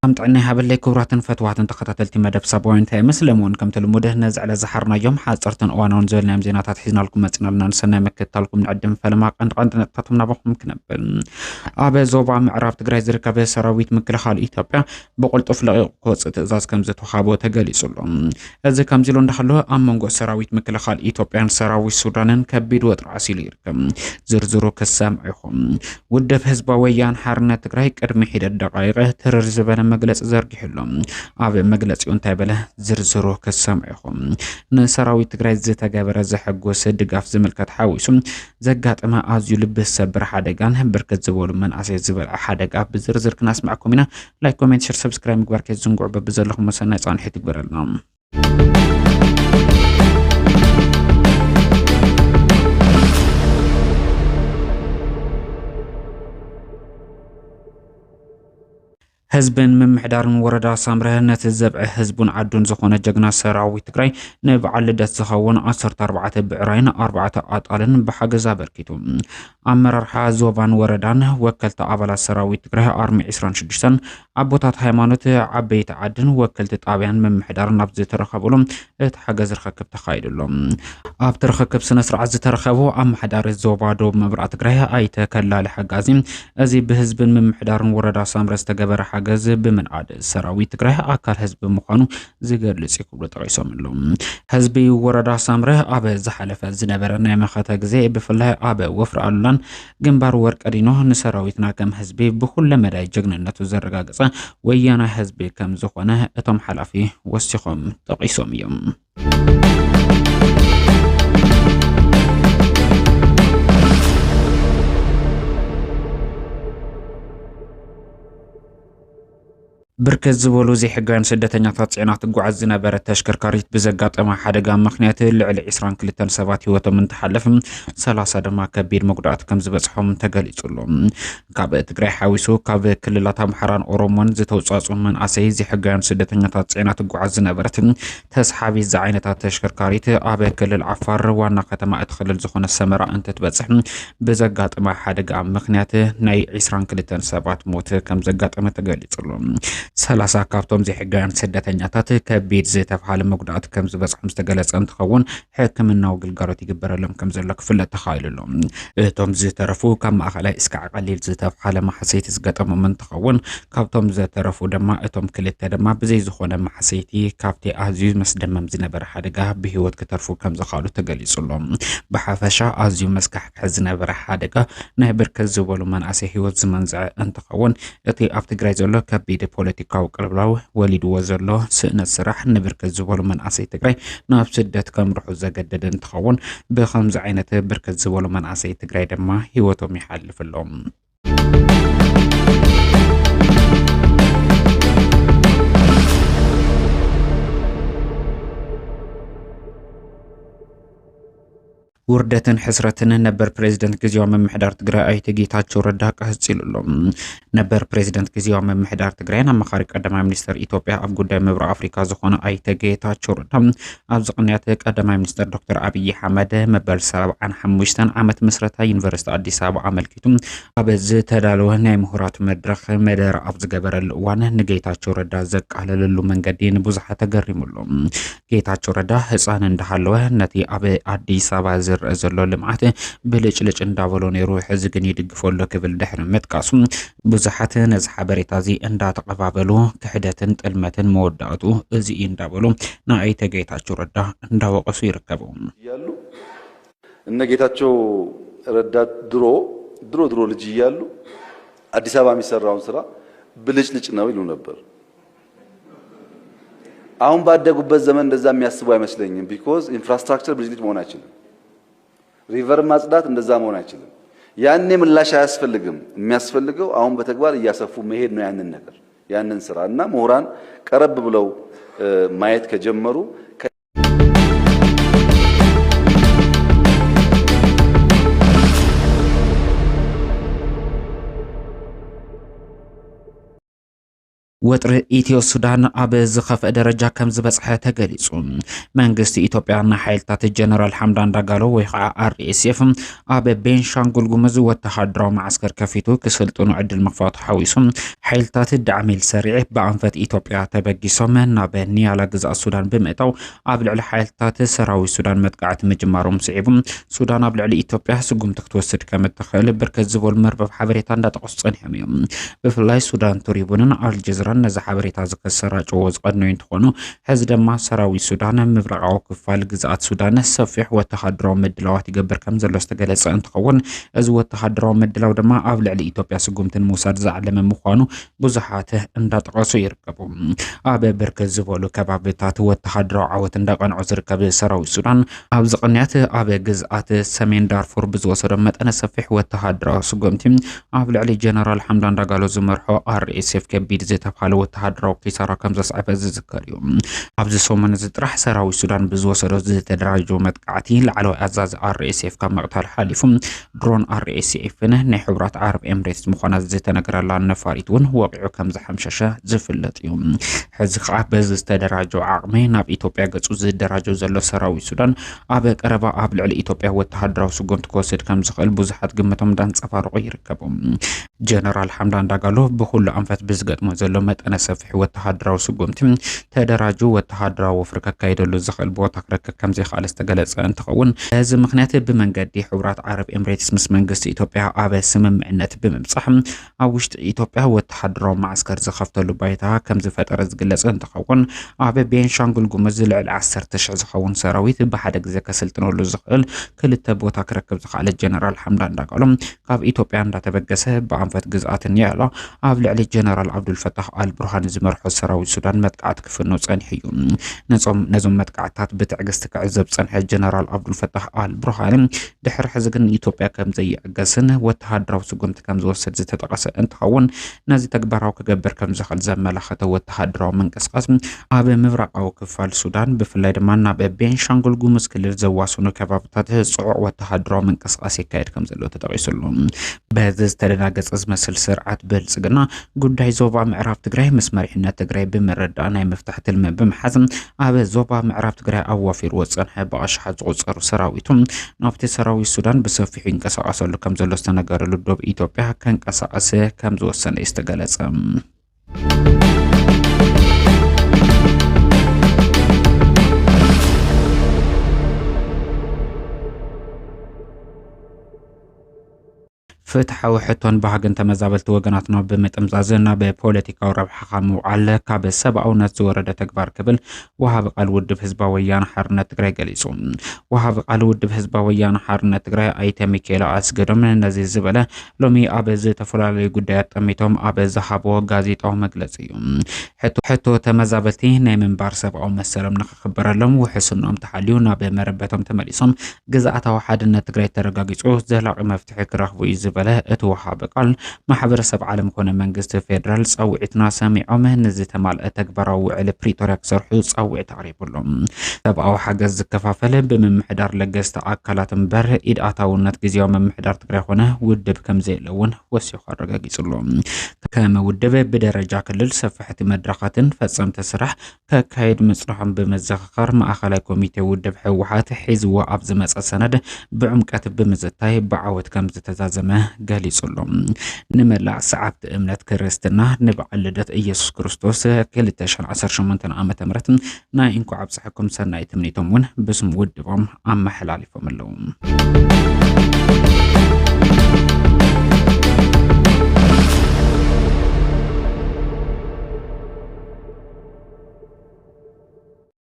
أمتعني هابلي كوراتن فتواتن تخطتلتي مدب سابوين تاي مسلمون كم تلموده نزع لزحرنا يوم حاصرتن اوانون زولنا مزيناتات حزنا لكم متنا لنا نسنا مكتالكم نعدم فلما قند نقطتم نبقم كنبل أبا زوبا معراب تقراي زركب سراويت مكلخال إيثيوبيا بقول طفل قوس تأزاز كم زتو خابو تقالي سلم إذا كم زلون دخلوه أمونغو سراويت مكلخال إيثيوبيا سراوي السودان كبير وطرعسي ليركم زرزرو كسامعهم ودف هزباويان حارنا تقراي كرمي حيد الدقائق تررز بنا مجلس زرق حلم أبي مجلس ينتبه زرزرو كسامعهم نسراوي تقراي زتا جابر زحقو سدقاف زملكات حاويسم زقات ما أزيو لبس سبر حدقان بركز زبول من أساس زبل حدقاف بزرزر كناس معكم هنا لايك كومنت شير سبسكرايب مقبارك الزنقع ببزلهم مسانا يصان حيث قبرلنا حزبن من محدارن وردا سامره نتزبع حزبون عدون زخونه جغنا سراوي تግራይ نبعل لدت زخون 14 بعراين 4 اطالن بحجزا بركيتو امرر زوبان وردان وكلت ابلا سراوي تግራይ ارمي 26 ابوتات ሃይማኖት عبيت عدن وكلت طابيان من محدار نبز ترخبلهم اتحجز رخكب تخايدلهم اب ترخكب سنه سرعه ترخبو ام محدار زوبادو مبرا تግራይ ايت كلال حجازين ازي بحزبن من محدارن وردا سامره استجبر حجز بمن عاد سراوي تግራይ አካል ህዝብ መሆኑ ዝገልጽ ይክብሉ ተራይሶምሎም ህዝቢ ወረዳ ሳምረ አበ ዝሐለፈ ዝነበረና የመኸተ ግዜ በፍላይ አበ ወፍር አሉላን ግንባር ወርቀዲኖ ንሰራዊትና ከም ህዝቢ በሁሉ መዳይ ጀግንነቱ ዘረጋገጸ ወያና ህዝቢ ከም ዝኾነ እቶም ሐላፊ ወሲኾም ተቂሶም እዮም بركز زبولو زي حقان سدتنيا تاصينات غعز زنبره تشكركاريت بزغاطما حدغا مخنيات لعل 20 كلتن سبات هيوتو من تحلفم 30 دما كبير مقدات كم زبصحم تغليصلهم كاب تግራይ حاويسو كاب كللات امحران اورومون زتوصاصون من اسي زي حقان سدتنيا تاصينات غعز زنبره تسحابي ز عينتا تشكركاريت اب كلل عفار وانا كتما ادخل زخون السمره انت تبصح بزغاطما حدغا مخنيات ناي 20 كلتن سبات موت كم زغاطما تغليصلهم 30 كابتوم زي حقان سدتنياتات كبير زي تفعال مقدات كم زبصح مستغلص انتخون حكمنا وغلغارات يغبرلهم كم زلك فله تخايللهم اهتم زي ترفو كم اخلا اسكع قليل زي تفعال محسيت زغطم من تخون كابتوم زي ترفو دما اتم كلته دما بزي زخونه محسيتي كابتي ازيز مسدمم زنبر حدغا بهيوت كترفو كم زخالو تغليصلهم بحفشا ازيو مسكح حزنبر حدغا نهبر كزبولو من اسي هيوت زمنزع انتخون اتي افتغراي زلو كبيد ፖለቲካው ቅልብላው ወሊድ ወዘሎ ስእነ ስራሕ ንብርከት ዝበሉ መንአሰይ ትግራይ ናብ ስደት ከምርሑ ዘገደደን ተኸውን ብኸምዚ ዓይነት ብርከት ዝበሉ መንአሰይ ትግራይ ድማ ህይወቶም ይሓልፍሎም وردتن حسرتن نبر بريزيدنت كزيو ممحدار تግራይ ايت ጌታቸው ረዳ ቀህጽልሎም ነበር ፕሬዝዳንት كزيو ممحدار تግራይ ና መኻሪ ቀዳማይ ሚኒስተር ኢትዮጵያ ኣብ ጉዳይ ምብራቅ አፍሪካ ዝኾነ አይት ጌታቸው ረዳ ኣብ ዝቅንያት ቀዳማይ ሚኒስተር ዶክተር አብይ አህመድ መበል 75 ዓመት መስረታ ዩኒቨርሲቲ አዲስ አበባ አመልኪቱም ኣብ ዝተዳለወ ናይ ምሁራት መድረኽ መደረ ኣብ ዝገበረሉ እዋን ንጌታቸው ረዳ ዘቃለለሉ መንገዲ ንብዙሓት ተገሪሙሎም ጌታቸው ረዳ ህፃን እንዳሃለወ ነቲ ኣብ አዲስ አበባ زلو لمعات بلጭልጭ እንዳበሎ ነይሩ ሕዚ ግን ይድግፈሎ ክብል ድሕሪ መጥቃሱ ብዙሓት ነዝ ሓበሬታዚ እንዳተቀባበሉ ክሕደትን ጥልመትን መወዳቱ እዚ እንዳበሉ ናይ ተጌታቸው ረዳ እንዳወቀሱ ይርከቡ ያሉ እነ ጌታቸው ረዳ ድሮ ልጅ ያሉ አዲስ አበባ የሚሰራውን ስራ ብልጭልጭ ነው ይሉ ነበር አሁን ባደጉበት ዘመን እንደዛ የሚያስቡ አይመስለኝም ቢኮዝ ኢንፍራስትራክቸር ብልጭልጭ መሆን አይችልም ሪቨር ማጽዳት እንደዛ መሆን አይችልም ያኔ ምላሽ አያስፈልግም የሚያስፈልገው አሁን በተግባር እያሰፉ መሄድ ነው ያንን ስራና ምሁራን ቀረብ ብለው ማየት ከጀመሩ ወጥሪ ኢትዮ ሱዳን ኣብ ዝኸፍአ ደረጃ ከም ዝበጽሐ ተገሊጹ መንግስቲ ኢትዮጵያና ሓይልታት ጀነራል ሓምዳን ዳጋሎ ወይ ከዓ አርኤስኤፍ ኣብ ቤንሻንጉል ጉሙዝ ወተሃደራዊ ማዕስከር ከፊቱ ክስልጥኑ ዕድል ምኽፋቱ ሓዊሱ ሓይልታት ዳዕሚል ሰሪዕ ብኣንፈት ኢትዮጵያ ተበጊሶም ናብ ኒያላ ግዛእ ሱዳን ብምእታው ኣብ ልዕሊ ሓይልታት ሰራዊት ሱዳን መጥቃዕቲ ምጅማሮም ስዒቡ ሱዳን ኣብ ልዕሊ ኢትዮጵያ ስጉምቲ ክትወስድ ከም እትኽእል ብርክት ዝበሉ መርበብ ሓበሬታ እንዳጠቐሱ ጸኒሖም እዮም ብፍላይ ሱዳን ቱሪቡንን አልጀዚራ ነዚ ሓበሬታ ዝከሰራጭዎ ዝቀድነዩ እንትኾኑ ሕዚ ድማ ሰራዊት ሱዳን ምብራቃዊ ክፋል ግዛኣት ሱዳን ሰፊሕ ወተሃደራዊ ምድላዋት ይገብር ከም ዘሎ ዝተገለጸ እንትኸውን እዚ ወተሃደራዊ ምድላው ድማ ኣብ ልዕሊ ኢትዮጵያ ስጉምትን ምውሳድ ዝዓለመ ምዃኑ ብዙሓት እንዳጠቐሱ ይርከቡ ኣብ ብርክት ዝበሉ ከባቢታት ወተሃደራዊ ዓወት እንዳቀንዑ ዝርከብ ሰራዊት ሱዳን ኣብ ዝቕንያት ኣብ ግዛኣት ሰሜን ዳርፉር ብዝወሰዶ መጠነ ሰፊሕ ወተሃደራዊ ስጉምቲ ኣብ ልዕሊ ጀነራል ሓምዳን ዳጋሎ ዝመርሖ አርኤስኤፍ ከቢድ ዝተባሃለ ወተሃደራዊ ኪሳራ ከም ዘስዓበ ዝዝከር እዩ ኣብዚ ሰሙን እዚ ጥራሕ ሰራዊት ሱዳን ብዝወሰዶ ዝተደራጀ መጥቃዕቲ ላዕለዋይ ኣዛዚ አርኤስኤፍ ካብ መቕተል ሓሊፉ ድሮን አርኤስኤፍን ናይ ሕብራት ዓረብ ኤምሬትስ ምዃና ዝተነገረላ ነፋሪት እውን ወቂዑ ከም ዝሓምሸሸ ዝፍለጥ እዩ ሕዚ ከዓ በዚ ዝተደራጀ ዓቕሚ ናብ ኢትዮጵያ ገጹ ዝደራጀ ዘሎ ሰራዊት ሱዳን ኣብ ቀረባ ኣብ ልዕሊ ኢትዮጵያ ወተሃደራዊ ስጉምቲ ክወስድ ከም ዝኽእል ብዙሓት ግምቶም እንዳንፀባረቑ ይርከቡ ጀነራል ሓምዳን ዳጋሎ ብኩሉ ኣንፈት ብዝገጥሞ ዘሎ መጠነ ሰፊሕ ወተሃደራዊ ስጉምቲ ተደራጁ ወተሃደራዊ ወፍሪ ከካይደሉ ዝኽእል ቦታ ክረክብ ከም ዘይከኣለ ዝተገለጸ እንትኸውን እዚ ምክንያት ብመንገዲ ሕብራት ዓረብ ኤምሬትስ ምስ መንግስቲ ኢትዮጵያ ኣብ ስምምዕነት ብምብጻሕ ኣብ ውሽጢ ኢትዮጵያ ወተሃደራዊ ማዕስከር ዝኸፍተሉ ባይታ ከም ዝፈጠረ ዝግለጽ እንትኸውን ኣብ ቤንሻንጉል ጉሙዝ ልዕሊ 10,000 ዝኸውን ሰራዊት ብሓደ ግዜ ከስልጥነሉ ዝኽእል ክልተ ቦታ ክረክብ ዝኽኣለ ጀነራል ሓምዳን ዳጋሎ ካብ ኢትዮጵያ እንዳተበገሰ ብኣንፈት ግዝኣት ኒያላ ኣብ ልዕሊ ጀነራል አብዱልፈታህ አልቡርሃን ዝመርሖ ሰራዊት ሱዳን መጥቃዕቲ ክፍኖ ጸኒሑ እዩ ነዞም መጥቃዕታት ብትዕግስቲ ክዕዘብ ጸንሐ ጀነራል አብዱልፈታህ አልቡርሃን ድሕሪ ሕዚ ግን ኢትዮጵያ ከም ዘይዕገስን ወተሃደራዊ ስጉምቲ ከም ዝወስድ ዝተጠቐሰ እንትኸውን ነዚ ተግባራዊ ክገብር ከም ዝኽእል ዘመላኸተ ወተሃደራዊ ምንቅስቃስ ኣብ ምብራቃዊ ክፋል ሱዳን ብፍላይ ድማ ናብ ቤንሻንጉል ጉሙዝ ክልል ዘዋስኑ ከባቢታት ጽዑቕ ወተሃደራዊ ምንቅስቃስ ይካየድ ከም ዘሎ ተጠቒሱሉ በዚ ዝተደናገጸ ዝመስል ስርዓት ብልጽግና ጉዳይ ዞባ ምዕራብ ትግራይ ምስ መሪሕነት ትግራይ ብምርዳእ ናይ ምፍታሕ ትልሚ ብምሓዝ ኣብ ዞባ ምዕራብ ትግራይ ኣዋፊሩ ወጸንሐ ብኣሽሓት ዝቑጸሩ ሰራዊቱ ናብቲ ሰራዊት ሱዳን ብሰፊሑ ይንቀሳቐሰሉ ከም ዘሎ ዝተነገረሉ ዶብ ኢትዮጵያ ከንቀሳቐስ ከም ዝወሰነ እዩ ዝተገለጸ ፍትሓዊ ሕቶን ባህግን ተመዛበልቲ ወገናትና ብምጥምዛዝና በፖለቲካዊ ረብሓ ምውዓል ካብ ሰብኣውነት ዝወረደ ተግባር ክብል ወሃቢ ቃል ውድብ ህዝባዊ ወያነ ሓርነት ትግራይ ገሊጹ ወሃቢ ቃል ውድብ ህዝባዊ ወያነ ሓርነት ትግራይ ኣይተ ሚካኤል ኣስገዶም ነዚ ዝበለ ሎሚ ኣብ ዝተፈላለዩ ጉዳያት ጠሚቶም ኣብ ዝሃቦ ጋዜጣዊ መግለጺ እዩ ሕቶ ተመዛበልቲ ናይ ምንባር ሰብኣዊ መሰሎም ንኽኽበረሎም ውሕስኖም ተሓልዩ ናብ መረበቶም ተመሊሶም ግዝኣታዊ ሓድነት ትግራይ ተረጋጊጹ ዘላቂ መፍትሒ ክረኽቡ እዩ በለ እትወሃብ ቃል ማሕበረሰብ ዓለም ኮነ መንግስቲ ፌደራል ጻውዒትና ሰሚዖም ነዚ ተማልአ ተግባራዊ ውዕል ፕሪቶሪያ ክሰርሑ ጻውዒት ኣቅሪቡሎም ሰብኣዊ ሓገዝ ዝከፋፈለ ብምምሕዳር ለገስቲ ኣካላት እምበር ኢድ ኣታውነት ግዜያዊ ምምሕዳር ትግራይ ኮነ ውድብ ከም ዘየለውን ወሲኹ ኣረጋጊጹሎም ከም ውድብ ብደረጃ ክልል ሰፊሕቲ መድረኻትን ፈጸምቲ ስራሕ ከካይድ ምጽናሖም ብምዝኽኻር ማእኸላይ ኮሚቴ ውድብ ሕወሓት ሒዝዎ ኣብ ዝመጸ ሰነድ ብዕምቀት ብምዝታይ ብዓወት ከም ዝተዛዘመ ገሊጹሎም ንመላእ ሰዓብቲ እምነት ክርስትና ንበዓል ልደት ኢየሱስ ክርስቶስ 2018 ዓመተ ምህረት ናይ እንኳዕ ኣብጽሕኩም ሰናይ ትምኒቶም እውን ብስም ውድቦም ኣመሓላሊፎም ኣለዉ